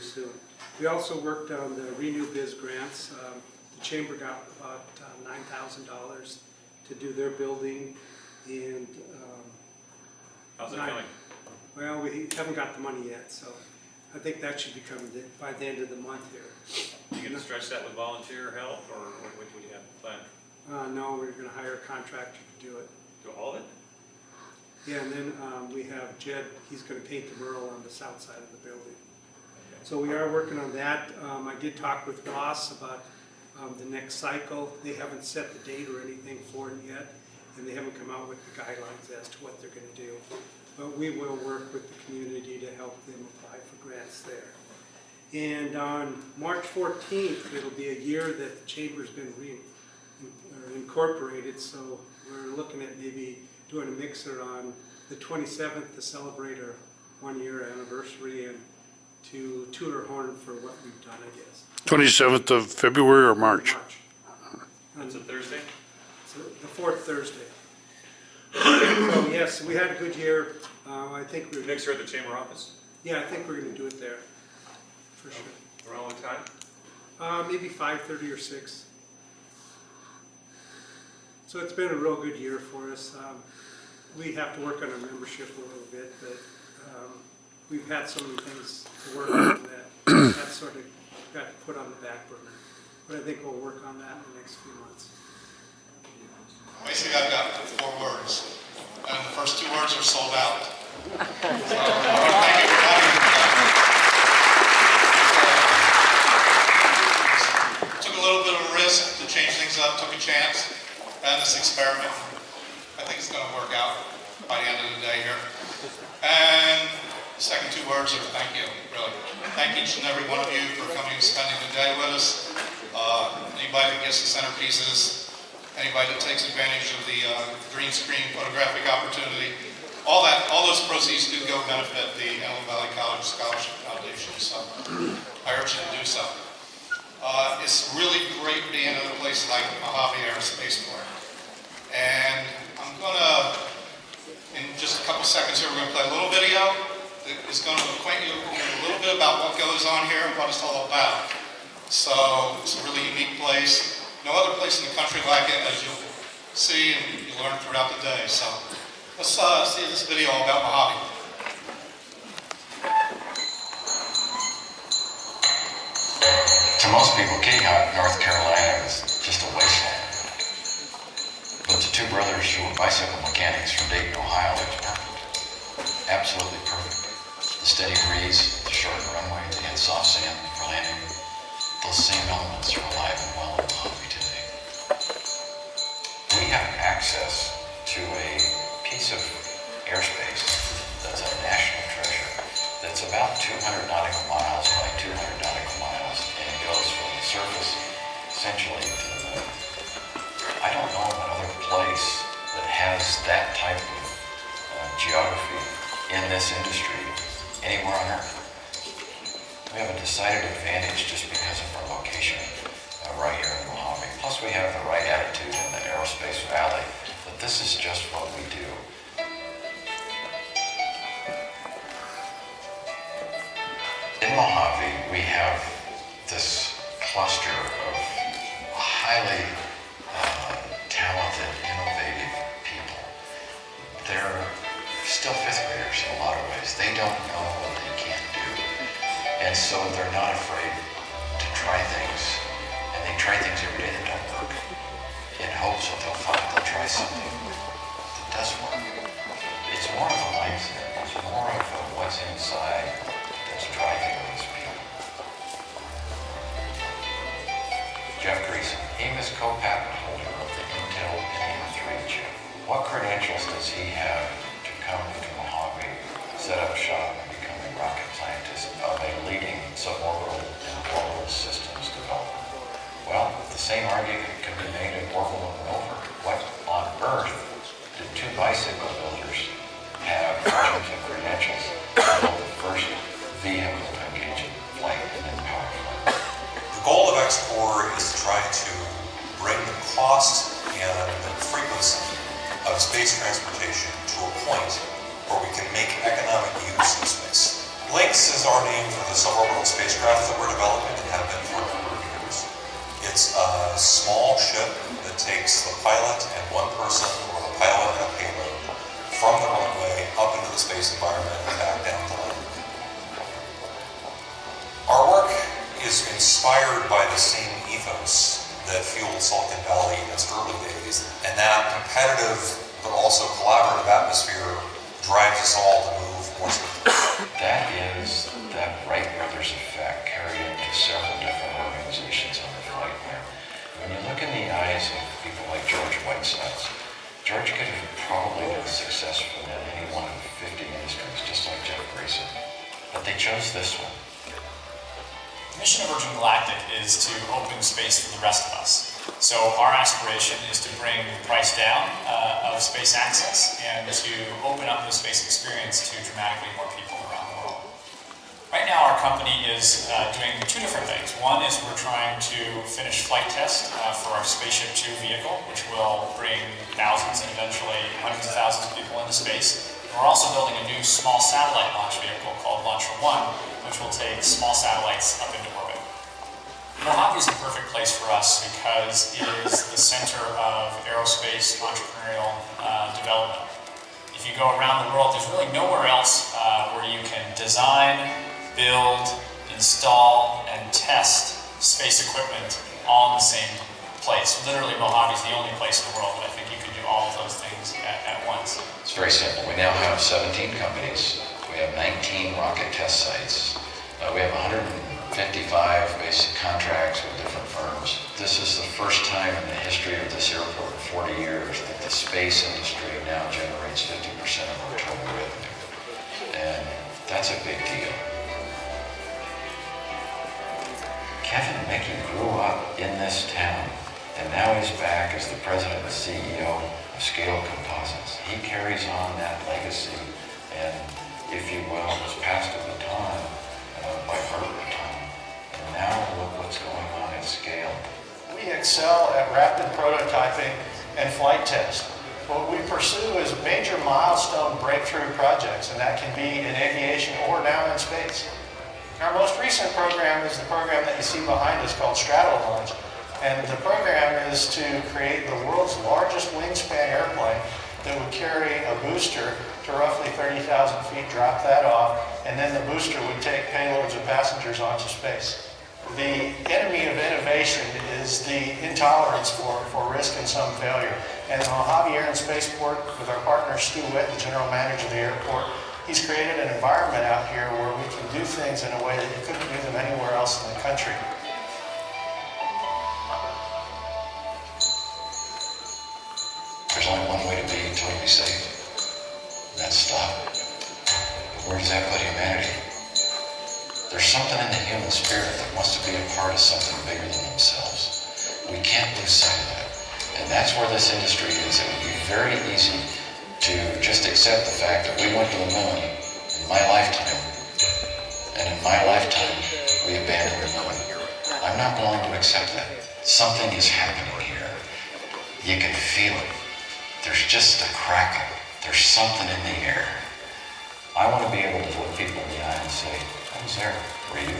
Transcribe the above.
soon. We also worked on the Renew Biz grants. The Chamber got about $9,000 to do their building, and how's it going? Well, we haven't got the money yet, so I think that should be coming by the end of the month here. Are you going to stretch that with volunteer help, or what do you have planned? No, we're going to hire a contractor to do it. Do all of it? Yeah, and then we have Jed, he's going to paint the mural on the south side of the building. Okay. So we are working on that. I did talk with Ross about the next cycle. They haven't set the date or anything for it yet, and they haven't come out with the guidelines as to what they're going to do. But we will work with the community to help them apply for grants there. And on March 14th, it'll be a year that the Chamber's been incorporated, so we're looking at maybe doing a mixer on the 27th to celebrate our 1-year anniversary and to toot our horn for what we've done, I guess. 27th of February or March? It's a Thursday? It's the fourth Thursday. So yes, we had a good year. I think we're Mixer at the Chamber office? Yeah, I think we're going to do it there, for sure. Around what time? Maybe 5:30 or 6. So it's been a real good year for us. We have to work on our membership a little bit, but we've had so many things to work on that that's sort of got to put on the back burner. But I think we'll work on that in the next few months. Basically, I've got 4 words, and the first 2 words are sold out. So, thank you for coming. Took a little bit of a risk to change things up, took a chance, and this experiment, I think it's going to work out by the end of the day here. And the second 2 words are thank you, really. Thank each and every one of you for coming and spending the day with us. Anybody that gets the centerpieces, anybody that takes advantage of the green screen photographic opportunity, all those proceeds do go benefit the Antelope Valley College Scholarship Foundation, so I urge you to do so. It's really great being in a place like Mojave Air Spaceport. And I'm going to, in just a couple seconds here, we're going to play a little video that is going to acquaint you a little bit about what goes on here and what it's all about. So it's a really unique place. No other place in the country like it, as you'll see and you learn throughout the day. So let's see this video all about Mojave. To most people, Kitty Hawk, North Carolina is just a wasteland. But to 2 brothers who were bicycle mechanics from Dayton, Ohio, it's perfect. Absolutely perfect. The steady breeze, the short runway, the soft sand for landing, those same elements are alive and well in Mojave today. We have access to a piece of airspace that's a national treasure that's about 200 nautical miles by 200 nautical miles, and it goes from the surface essentially to the moon. I don't know of another place that has that type of geography in this industry anywhere on Earth. We have a decided advantage just because of our location right here in Mojave. Plus we have the right attitude in the aerospace valley, but this is just what we do. In Mojave, we have this cluster of highly talented, innovative people. They're still 5th graders in a lot of ways. They don't know what they can't do. And so they're not afraid to try things. And they try things every day that don't work in hopes that they'll try something that does work. It's more of a mindset. It's more of what's inside that's driving these people. Jeff Greason, AIM's co-patent holder of the Intel NM3 chip. What credentials does he have to come to Mojave, set up shop, and become a rocket scientist of a leading suborbital and orbital systems developer? Well, the same argument can be made at orbital and rover. What on earth did 2 bicycle builders have in terms of credentials to build the first vehicle to engage in flight and in power flight? The goal of X4 is to try to bring the cost and the frequency of space transportation to a point where we can make economic use of space. LYNX is our name for the suborbital spacecraft ship that takes the pilot and one person, or the pilot and a payload, from the runway up into the space environment and back down to land. Our work is inspired by the same ethos that fueled Silicon Valley in its early days, and that competitive but also collaborative atmosphere drives us all to move more swiftly. That is that Wright brothers effect carried into several different organizations on the flight line. When you look in the eyes of people like George Whitesides, George could have probably been successful in any one of 50 industries, just like Jeff Grayson, but they chose this one. The mission of Virgin Galactic is to open space for the rest of us. So our aspiration is to bring the price down of space access and to open up the space experience to dramatically more people around the world. Right now our company is doing two different things. One is we're trying to finish flight test for our Spaceship 2 vehicle, which will bring thousands and eventually hundreds of thousands of people into space. We're also building a new small satellite launch vehicle called Launcher 1, which will take small satellites up into orbit. Mojave is the perfect place for us because it is the center of aerospace entrepreneurial development. If you go around the world, there's really nowhere else where you can design, build, install, and test space equipment all in the same place. Literally, Mojave is the only place in the world that I think you can do all of those things at once. It's very simple. We now have 17 companies. We have 19 rocket test sites. We have 155 basic contracts with different firms. This is the first time in the history of this airport in 40 years that the space industry now generates 50% of our total revenue. And that's a big deal. Kevin Mickey grew up in this town, and now he's back as the president and CEO of Scale Composites. He carries on that legacy and, if you will, was passed the baton by Bert baton. And now look what's going on at Scale. We excel at rapid prototyping and flight test. What we pursue is major milestone breakthrough projects, and that can be in aviation or now in space. Our most recent program is the program that you see behind us called Straddle Launch. And the program is to create the world's largest wingspan airplane that would carry a booster to roughly 30,000 feet, drop that off, and then the booster would take payloads of passengers onto space. The enemy of innovation is the intolerance for risk and some failure. And the Mojave Air and Spaceport, with our partner Stuart, the general manager of the airport, he's created an environment out here where we can do things in a way that you couldn't do them anywhere else in the country. There's only one way to be totally safe, and that's stop. Where does that put humanity? There's something in the human spirit that wants to be a part of something bigger than themselves. We can't lose sight of that. And that's where this industry is. It would be very easy to just accept the fact that we went to the moon in my lifetime, and in my lifetime, we abandoned the moon. I'm not willing to accept that. Something is happening here. You can feel it. There's just a crackle. There's something in the air. I want to be able to look people in the eye and say, I was there. Were you?